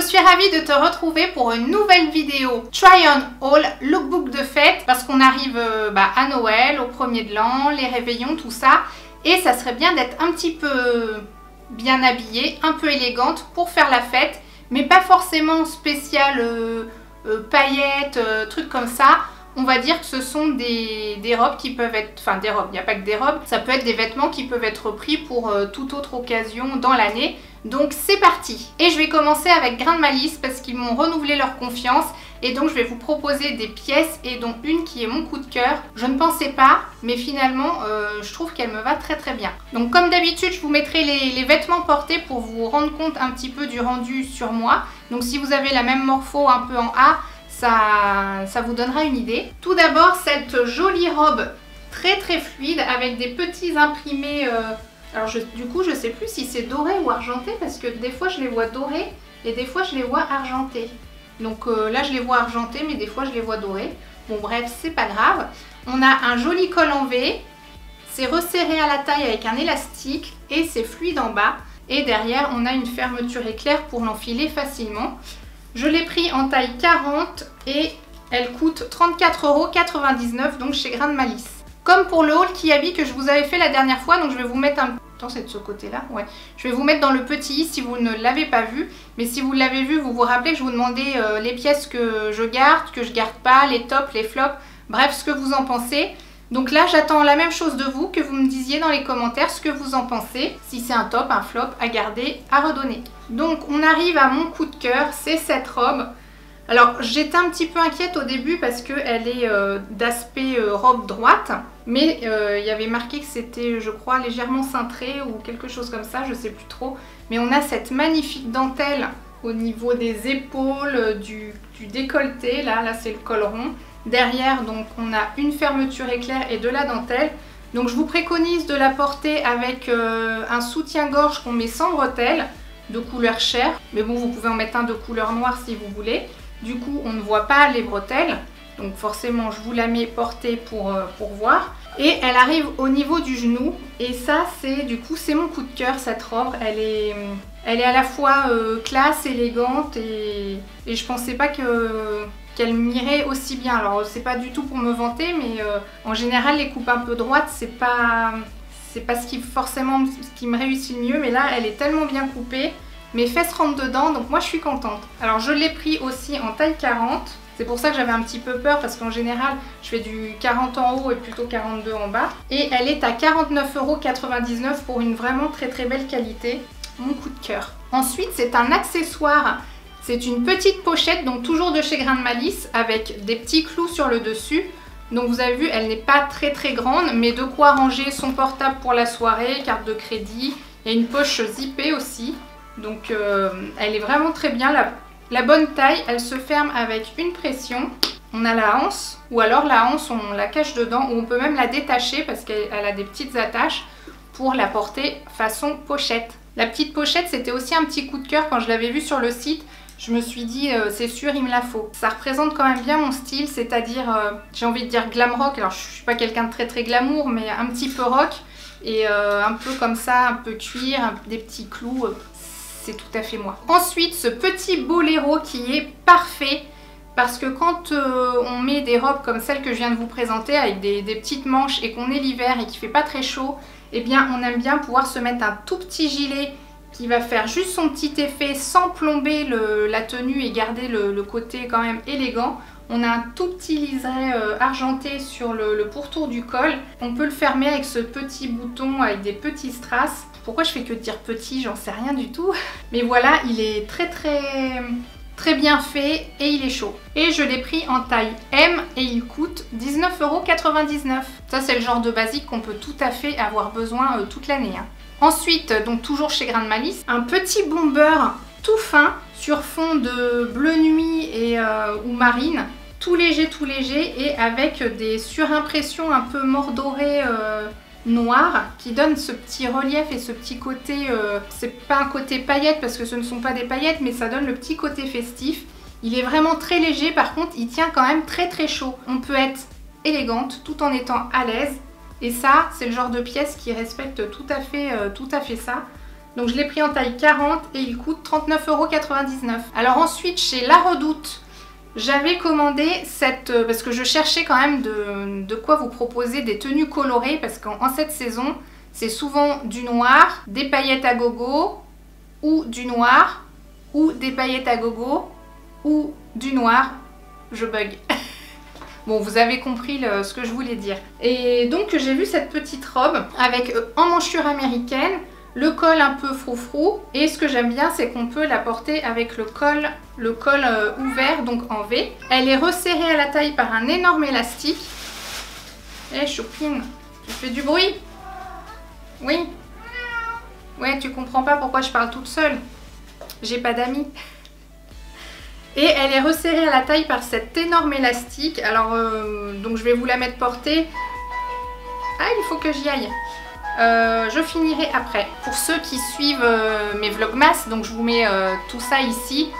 suis ravie de te retrouver pour une nouvelle vidéo Try on Haul, lookbook de fête, parce qu'on arrive à Noël, au premier de l'an, les réveillons, tout ça. Et ça serait bien d'être un petit peu bien habillée, un peu élégante pour faire la fête, mais pas forcément spécial paillettes, trucs comme ça. On va dire que ce sont des robes qui peuvent être, enfin des robes, il n'y a pas que des robes, ça peut être des vêtements qui peuvent être pris pour toute autre occasion dans l'année. Donc c'est parti. Et je vais commencer avec Grain de Malice parce qu'ils m'ont renouvelé leur confiance. Et donc je vais vous proposer des pièces et dont une qui est mon coup de cœur. Je ne pensais pas, mais finalement je trouve qu'elle me va très très bien. Donc comme d'habitude je vous mettrai les vêtements portés pour vous rendre compte un petit peu du rendu sur moi. Donc si vous avez la même morpho un peu en A, ça vous donnera une idée. Tout d'abord cette jolie robe très très fluide avec des petits imprimés. Alors du coup je sais plus si c'est doré ou argenté parce que des fois je les vois dorés et des fois je les vois argentés. Donc là je les vois argentés mais des fois je les vois dorés. Bon bref, c'est pas grave. On a un joli col en V. C'est resserré à la taille avec un élastique et c'est fluide en bas. Et derrière on a une fermeture éclair pour l'enfiler facilement. Je l'ai pris en taille 40 et elle coûte 34,99 € donc chez Grain de Malice. Comme pour le haul Kiabi que je vous avais fait la dernière fois, donc je vais vous mettre un... Attends, c'est de ce côté-là, ouais. Je vais vous mettre dans le petit i si vous ne l'avez pas vu. Mais si vous l'avez vu, vous vous rappelez que je vous demandais les pièces que je garde pas, les tops, les flops, bref, ce que vous en pensez. Donc là, j'attends la même chose de vous, que vous me disiez dans les commentaires ce que vous en pensez. Si c'est un top, un flop, à garder, à redonner. Donc on arrive à mon coup de cœur, c'est cette robe. Alors j'étais un petit peu inquiète au début parce qu'elle est d'aspect robe droite. Mais il y avait marqué que c'était, je crois, légèrement cintré ou quelque chose comme ça, je sais plus trop. Mais on a cette magnifique dentelle au niveau des épaules, du décolleté. Là c'est le col rond. Derrière, donc, on a une fermeture éclair et de la dentelle. Donc je vous préconise de la porter avec un soutien-gorge qu'on met sans bretelles, de couleur chair. Mais bon, vous pouvez en mettre un de couleur noire si vous voulez. Du coup, on ne voit pas les bretelles. Donc forcément, je vous la mets portée pour voir. Et elle arrive au niveau du genou. Et ça, du coup, c'est mon coup de cœur, cette robe. Elle est à la fois classe, élégante. Et je pensais pas qu'elle m'irait aussi bien. Alors c'est pas du tout pour me vanter, mais en général les coupes un peu droites c'est pas forcément ce qui me réussit le mieux, mais là elle est tellement bien coupée, mes fesses rentrent dedans, donc moi je suis contente. Alors je l'ai pris aussi en taille 40, c'est pour ça que j'avais un petit peu peur parce qu'en général je fais du 40 en haut et plutôt 42 en bas, et elle est à 49,99 € pour une vraiment très très belle qualité, mon coup de cœur. Ensuite c'est un accessoire. C'est une petite pochette, donc toujours de chez Grain de Malice, avec des petits clous sur le dessus. Donc vous avez vu, elle n'est pas très très grande, mais de quoi ranger son portable pour la soirée, carte de crédit. Il y a une poche zippée aussi. Donc elle est vraiment très bien. La bonne taille, elle se ferme avec une pression. On a la anse, ou alors la anse, on la cache dedans, ou on peut même la détacher parce qu'elle a des petites attaches pour la porter façon pochette. La petite pochette, c'était aussi un petit coup de cœur quand je l'avais vue sur le site. Je me suis dit, c'est sûr, il me la faut. Ça représente quand même bien mon style, c'est-à-dire, j'ai envie de dire glam rock. Alors, je suis pas quelqu'un de très très glamour, mais un petit peu rock. Et un peu comme ça, un peu cuir, des petits clous, c'est tout à fait moi. Ensuite, ce petit boléro qui est parfait. Parce que quand on met des robes comme celle que je viens de vous présenter, avec des petites manches, et qu'on est l'hiver et qu'il fait pas très chaud, eh bien, on aime bien pouvoir se mettre un tout petit gilet qui va faire juste son petit effet sans plomber la tenue et garder le côté quand même élégant. On a un tout petit liseré argenté sur le pourtour du col. On peut le fermer avec ce petit bouton avec des petits strass. Pourquoi je fais que dire petit, j'en sais rien du tout. Mais voilà, il est très très très bien fait et il est chaud. Et je l'ai pris en taille M et il coûte 19,99 €. Ça c'est le genre de basique qu'on peut tout à fait avoir besoin toute l'année. Ensuite, donc toujours chez Grain de Malice, un petit bomber tout fin sur fond de bleu nuit ou marine, tout léger et avec des surimpressions un peu mordorées noires qui donnent ce petit relief et ce petit côté, c'est pas un côté paillette parce que ce ne sont pas des paillettes, mais ça donne le petit côté festif. Il est vraiment très léger, par contre il tient quand même très très chaud. On peut être élégante tout en étant à l'aise. Et ça, c'est le genre de pièce qui respecte tout à fait ça. Donc je l'ai pris en taille 40 et il coûte 39,99 €. Alors ensuite chez La Redoute, j'avais commandé cette... parce que je cherchais quand même de quoi vous proposer des tenues colorées, parce qu'en cette saison, c'est souvent du noir, des paillettes à gogo, ou du noir, ou des paillettes à gogo, ou du noir. Je bug. Bon, vous avez compris ce que je voulais dire. Et donc j'ai vu cette petite robe avec emmanchure américaine, le col un peu froufrou, et ce que j'aime bien c'est qu'on peut la porter avec le col ouvert, donc en V. Elle est resserrée à la taille par un énorme élastique. Eh Choupine, tu fais du bruit? Oui. Ouais, tu comprends pas pourquoi je parle toute seule. J'ai pas d'amis. Et elle est resserrée à la taille par cet énorme élastique. Alors, donc je vais vous la mettre portée. Ah, il faut que j'y aille. Je finirai après. Pour ceux qui suivent mes vlogmas, donc je vous mets tout ça ici.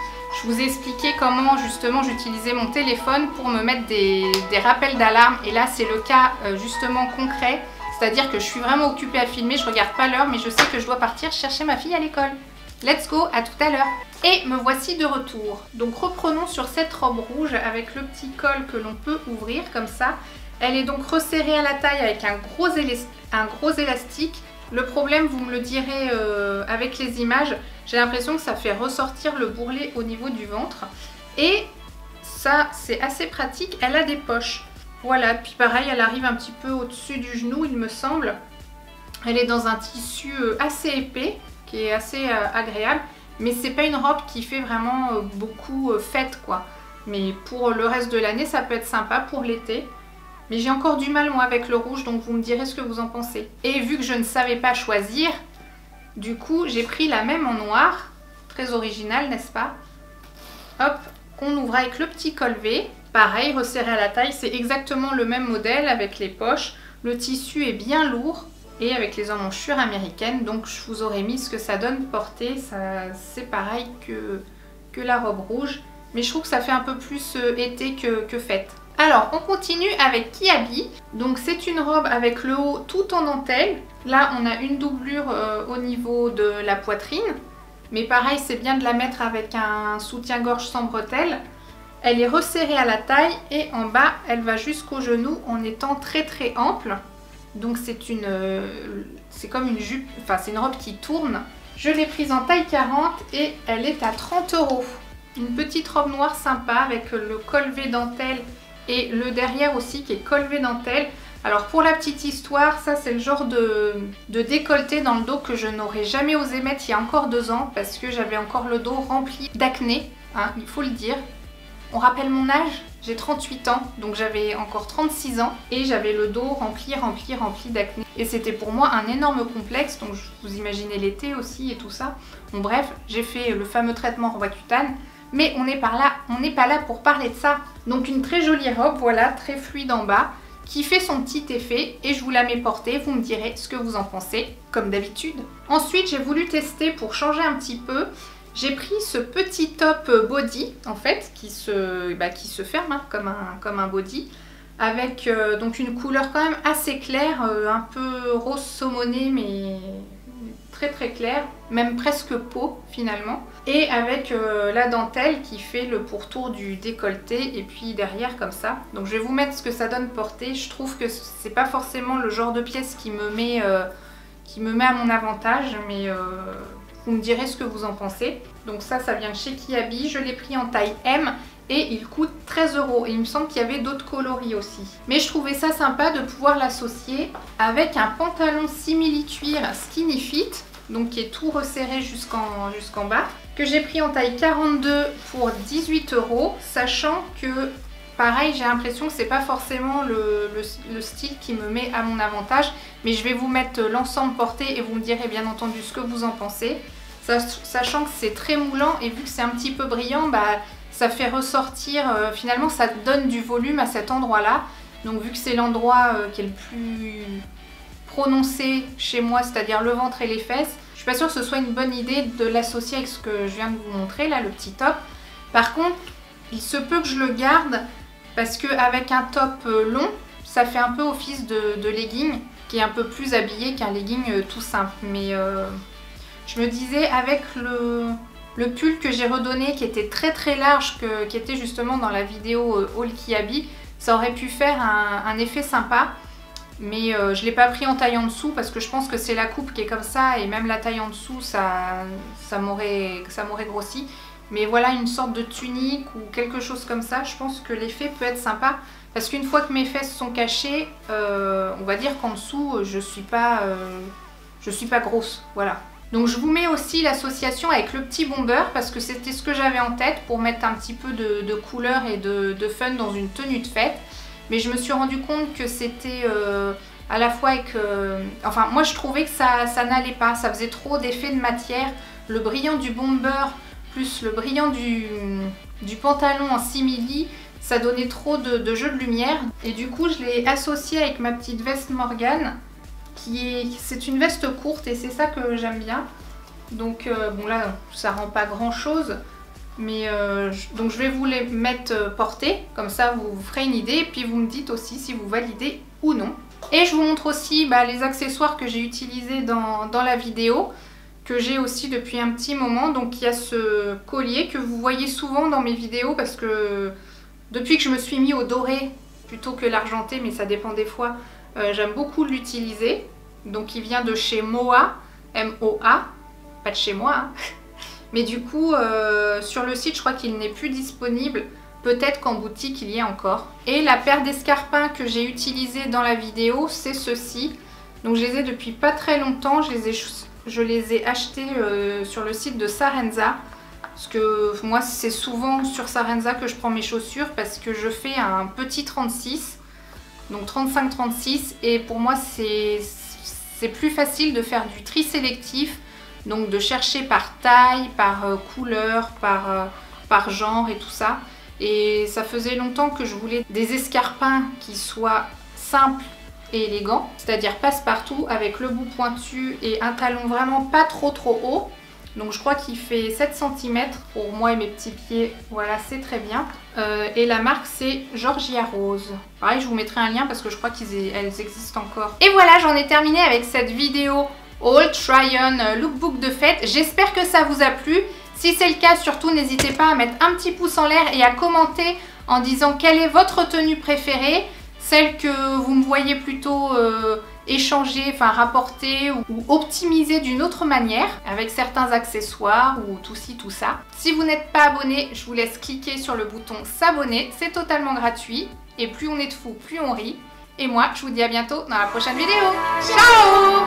Je vous ai expliqué comment justement j'utilisais mon téléphone pour me mettre des rappels d'alarme. Et là, c'est le cas justement concret. C'est-à-dire que je suis vraiment occupée à filmer, je regarde pas l'heure, mais je sais que je dois partir chercher ma fille à l'école. Let's go, à tout à l'heure. Et me voici de retour. Donc reprenons sur cette robe rouge avec le petit col que l'on peut ouvrir comme ça. Elle est donc resserrée à la taille avec un gros élastique. Le problème, vous me le direz avec les images, j'ai l'impression que ça fait ressortir le bourrelet au niveau du ventre. Et ça, c'est assez pratique, elle a des poches. Voilà, puis pareil, elle arrive un petit peu au-dessus du genou, il me semble. Elle est dans un tissu assez épais, qui est assez agréable. Mais c'est pas une robe qui fait vraiment beaucoup fête, quoi. Mais pour le reste de l'année, ça peut être sympa pour l'été. Mais j'ai encore du mal, moi, avec le rouge, donc vous me direz ce que vous en pensez. Et vu que je ne savais pas choisir, du coup, j'ai pris la même en noir. Très original, n'est-ce pas? Hop, qu'on ouvre avec le petit col V. Pareil, resserré à la taille, c'est exactement le même modèle avec les poches. Le tissu est bien lourd et avec les emmanchures américaines. Donc je vous aurais mis ce que ça donne porter. C'est pareil que la robe rouge. Mais je trouve que ça fait un peu plus été que fête. Alors, on continue avec Kiabi. Donc c'est une robe avec le haut tout en dentelle. Là, on a une doublure au niveau de la poitrine. Mais pareil, c'est bien de la mettre avec un soutien-gorge sans bretelles. Elle est resserrée à la taille et en bas, elle va jusqu'au genou en étant très ample. Donc c'est comme une jupe, enfin c'est une robe qui tourne. Je l'ai prise en taille 40 et elle est à 30 €. Une petite robe noire sympa avec le col V dentelle et le derrière aussi qui est col V dentelle. Alors pour la petite histoire, ça c'est le genre de décolleté dans le dos que je n'aurais jamais osé mettre il y a encore 2 ans parce que j'avais encore le dos rempli d'acné, hein, il faut le dire. On rappelle mon âge, j'ai 38 ans, donc j'avais encore 36 ans et j'avais le dos rempli d'acné. Et c'était pour moi un énorme complexe, donc vous imaginez l'été aussi et tout ça. Bon bref, j'ai fait le fameux traitement Roaccutane, mais on n'est pas là pour parler de ça. Donc une très jolie robe, voilà, très fluide en bas, qui fait son petit effet et je vous la mets portée, vous me direz ce que vous en pensez, comme d'habitude. Ensuite, j'ai voulu tester pour changer un petit peu. J'ai pris ce petit top body en fait qui se ferme hein, comme un body avec donc une couleur quand même assez claire, un peu rose saumonné mais très claire, même presque peau finalement, et avec la dentelle qui fait le pourtour du décolleté et puis derrière comme ça. Donc je vais vous mettre ce que ça donne porter. Je trouve que c'est pas forcément le genre de pièce qui me met à mon avantage, mais vous me direz ce que vous en pensez. Donc ça vient de chez Kiabi. Je l'ai pris en taille M et il coûte 13 €. Et il me semble qu'il y avait d'autres coloris aussi. Mais je trouvais ça sympa de pouvoir l'associer avec un pantalon simili-cuir skinny fit, donc qui est tout resserré jusqu'en bas, que j'ai pris en taille 42 pour 18 €, sachant que pareil, j'ai l'impression que c'est pas forcément le style qui me met à mon avantage, mais je vais vous mettre l'ensemble porté et vous me direz bien entendu ce que vous en pensez. Sachant que c'est très moulant et vu que c'est un petit peu brillant, bah, ça fait ressortir, finalement ça donne du volume à cet endroit-là. Donc vu que c'est l'endroit qui est le plus prononcé chez moi, c'est-à-dire le ventre et les fesses, je suis pas sûre que ce soit une bonne idée de l'associer avec ce que je viens de vous montrer, là, le petit top. Par contre, il se peut que je le garde parce qu'avec un top long, ça fait un peu office de legging, qui est un peu plus habillé qu'un legging tout simple. Mais je me disais avec le pull que j'ai redonné qui était très large, qui était justement dans la vidéo Haul Kiabi, ça aurait pu faire un effet sympa. Mais je ne l'ai pas pris en taille en dessous parce que je pense que c'est la coupe qui est comme ça et même la taille en dessous ça m'aurait grossi. Mais voilà, une sorte de tunique ou quelque chose comme ça, je pense que l'effet peut être sympa. Parce qu'une fois que mes fesses sont cachées, on va dire qu'en dessous je suis pas grosse, voilà. Donc je vous mets aussi l'association avec le petit bomber parce que c'était ce que j'avais en tête pour mettre un petit peu de couleur et de fun dans une tenue de fête. Mais je me suis rendu compte que c'était à la fois avec... enfin, moi je trouvais que ça n'allait pas, ça faisait trop d'effet de matière. Le brillant du bomber plus le brillant du pantalon en simili, ça donnait trop de jeu de lumière. Et du coup, je l'ai associé avec ma petite veste Morgane, c'est une veste courte et c'est ça que j'aime bien. Donc bon là, ça rend pas grand chose. Mais donc je vais vous les mettre portés, comme ça vous ferez une idée et puis vous me dites aussi si vous validez ou non. Et je vous montre aussi les accessoires que j'ai utilisés dans la vidéo, que j'ai aussi depuis un petit moment. Donc il y a ce collier que vous voyez souvent dans mes vidéos parce que depuis que je me suis mis au doré plutôt que l'argenté, mais ça dépend des fois, j'aime beaucoup l'utiliser. Donc il vient de chez Moa, M-O-A, pas de chez moi hein. Mais du coup, sur le site, je crois qu'il n'est plus disponible. Peut-être qu'en boutique, il y a encore. Et la paire d'escarpins que j'ai utilisée dans la vidéo, c'est ceux-ci. Donc, je les ai depuis pas très longtemps. Je les ai achetés sur le site de Sarenza. Parce que moi, c'est souvent sur Sarenza que je prends mes chaussures parce que je fais un petit 36. Donc, 35-36. Et pour moi, c'est plus facile de faire du tri sélectif. Donc de chercher par taille, par couleur, par genre et tout ça. Et ça faisait longtemps que je voulais des escarpins qui soient simples et élégants. C'est-à-dire passe-partout avec le bout pointu et un talon vraiment pas trop haut. Donc je crois qu'il fait 7 cm pour moi et mes petits pieds. Voilà, c'est très bien. Et la marque c'est Georgia Rose. Pareil, je vous mettrai un lien parce que je crois qu'elles existent encore. Et voilà, j'en ai terminé avec cette vidéo Haul Try-On lookbook de fête. J'espère que ça vous a plu. Si c'est le cas, surtout n'hésitez pas à mettre un petit pouce en l'air et à commenter en disant quelle est votre tenue préférée, celle que vous me voyez plutôt échanger, enfin rapporter ou optimiser d'une autre manière avec certains accessoires ou tout ci tout ça. Si vous n'êtes pas abonné, je vous laisse cliquer sur le bouton s'abonner, c'est totalement gratuit et plus on est de fous, plus on rit. Et moi, je vous dis à bientôt dans la prochaine vidéo. Ciao!